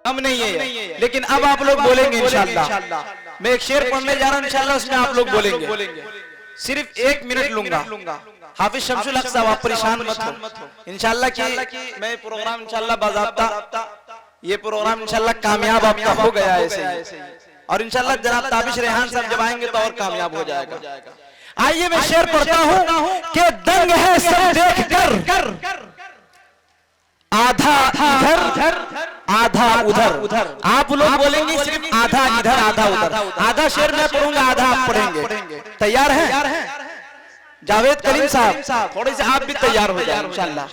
कम नहीं है, लेकिन अब आप लोग बोलेंगे इंशाल्लाह। मैं एक शेर पढ़ने जा रहा हूँ इंशाल्लाह, उसमें आप लोग बोलेंगे। सिर्फ 1 मिनट लूंगा। हाफिज शमसुल हक साहब, आप परेशान मत हो इंशाल्लाह कि मैं प्रोग्राम इंशाल्लाह बाज़ाब्ता, ये प्रोग्राम इंशाल्लाह कामयाब आपका हो गया ऐसे, और इंशाल्लाह जनाब ताबिश रेहान साहब जब आएंगे तो और कामयाब हो जाएगा। आइए मैं शेर पढ़ता हूँ कि दंग है सब देखकर, आधा इधर आधा उधर। आप लोग बोलेंगे सिर्फ आधा इधर आधा उधर। आधा शेर मैं पढ़ूंगा, आधा आप पढ़ेंगे। तैयार हैं? जावेद करीम साहब, थोड़े से आप भी तैयार हो जाए इंशाल्लाह।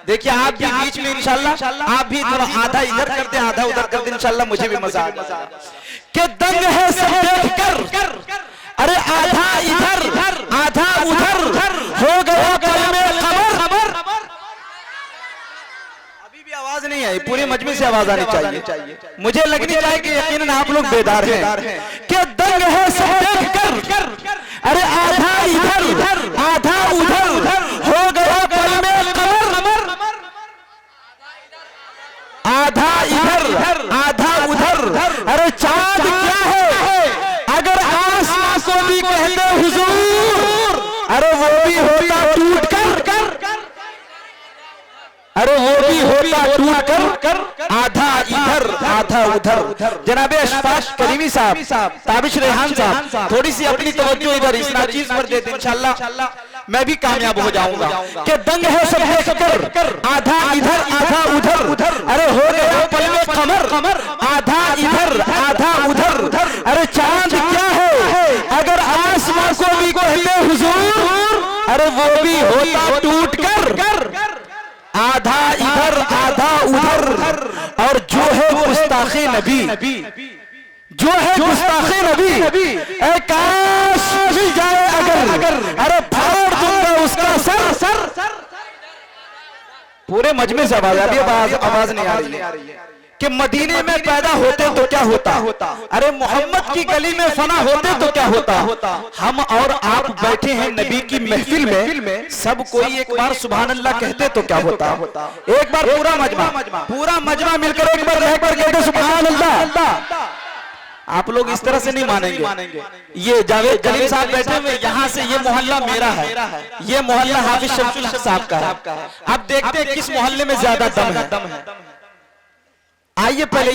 देखिए आप भी बीच में इंशाल्लाह, आप भी थोड़ा आधा इधर करते हैं आधा उधर करते, इंशाल्लाह मुझे भी मजा आ जाएगा। कि दंग है सब देखकर, अरे आधा इधर आधा उधर, हो गया कल में खबर। अभी भी आवाज नहीं आई, पूरे मजमे से आवाज आनी चाहिए, मुझे लगनी चाहिए कि यकीनन आप लोग बेदार हैं। कि दंग है सब देखकर, अरे आधा इधर आधा उधर, हो गया कल में खबर। आधा इधर आधा उधर, अरे चांद क्या है अगर आसमां को भी कहते हुजूर, अरे वो भी होता टूट कर, अरे वो भी होता टूट कर, आधा इधर आधा उधर। जनाबे अशफाक करीमी साहब, ताबिश रेहान साहब, थोड़ी सी अपनी तवज्जो इधर इस चीज पर देते, इंशाल्लाह मैं भी कामयाब हो जाऊंगा। कि दंग है सब देखकर, आधा इधर आधा उधर, अरे हो गया पल में कमर। आधा इधर आधा उधर, अरे चांद क्या है अगर आसमां को भी कहते हुजूर, अरे वो भी होता टूट कर, आधा इधर आधा उधर। और जो है गुस्ताखे नबी, जो है गुस्ताखे नबी, काश मिल जाए अगर, अरे फाड़ दूंगा उसका सर। पूरे मजमे से आवाज आ रही है, आवाज नहीं आ रही है। कि मदीने में पैदा होते तो क्या होता, अरे मोहम्मद की गली में फना होते तो क्या होता। हम और आप बैठे हैं नबी की महफिल में, सब कोई एक बार सुभान अल्लाह कहते तो क्या होता। एक बार पूरा मजमा मिलकर एक बार रहकर कहते सुभान अल्लाह। आप लोग इस तरह से नहीं मानेंगे। ये जावेद करीम साहब बैठे हुए, यहाँ से ये मोहल्ला मेरा है, ये मोहल्ला हाफिज शमसुल हक साहब का है। अब देखते हैं किस मोहल्ले में ज्यादा दम है। आइए पहले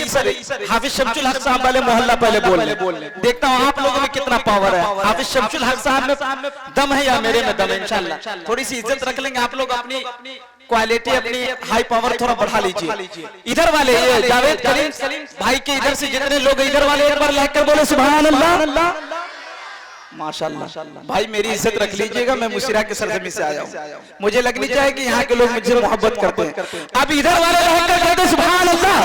हाफिज शमसुल हक साहब वाले मोहल्ला पहले बोल ले, देखता हूँ आप लोगों में कितना पावर है। हाफिज शमसुल हक साहब में दम है या मेरे में दम है? इंशाल्लाह थोड़ी सी इज्जत रख लेंगे आप लोग, अपनी क्वालिटी अपनी हाई पावर थोड़ा बढ़ा लीजिए। इधर वाले ये जावेद करीम भाई के इधर से जितने लोग इधर वाले एक बार लेकर बोले सुभान अल्लाह। माशाल्लाह भाई मेरी इज्जत रख लीजिएगा, मैं मुशिरा के सरजमी से आया हूँ, मुझे लगनी चाहिए कि यहाँ के लोग मुझसे मोहब्बत करते हैं। अब इधर वाले रहकर कहते सुभान अल्लाह।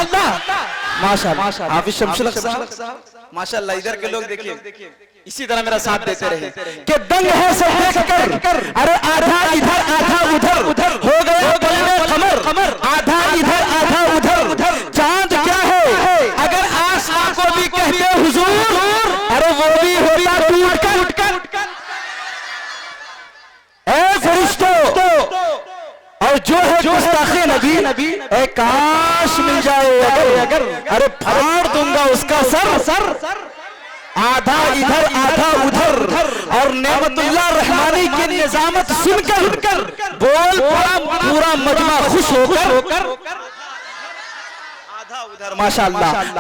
माशाल्लाह हाफिज शमसुल हक साहब, माशाल्लाह इधर के लोग देखिए इसी तरह मेरा साथ देते रहे। कि दंग है सब देखकर, अरे आधा इधर आधा उधर, हो गया पल में कमर। आधा इधर आधा उधर, चांद क्या है अगर आसमां को भी कहते हुजूर, अरे वो भी होता टूट कर। ऐ फरिश्तों, और जो है गुस्ताखे नबी, काश मिल जाए अगर, अरे फाड़ दूंगा उसका सर। आधा इधर आधा उधर, और नेमतुल्लाह रहमानी की निजामत सुनकर बोल पड़ा पूरा मजमा खुश होकर, आधा उधर। माशाल्लाह।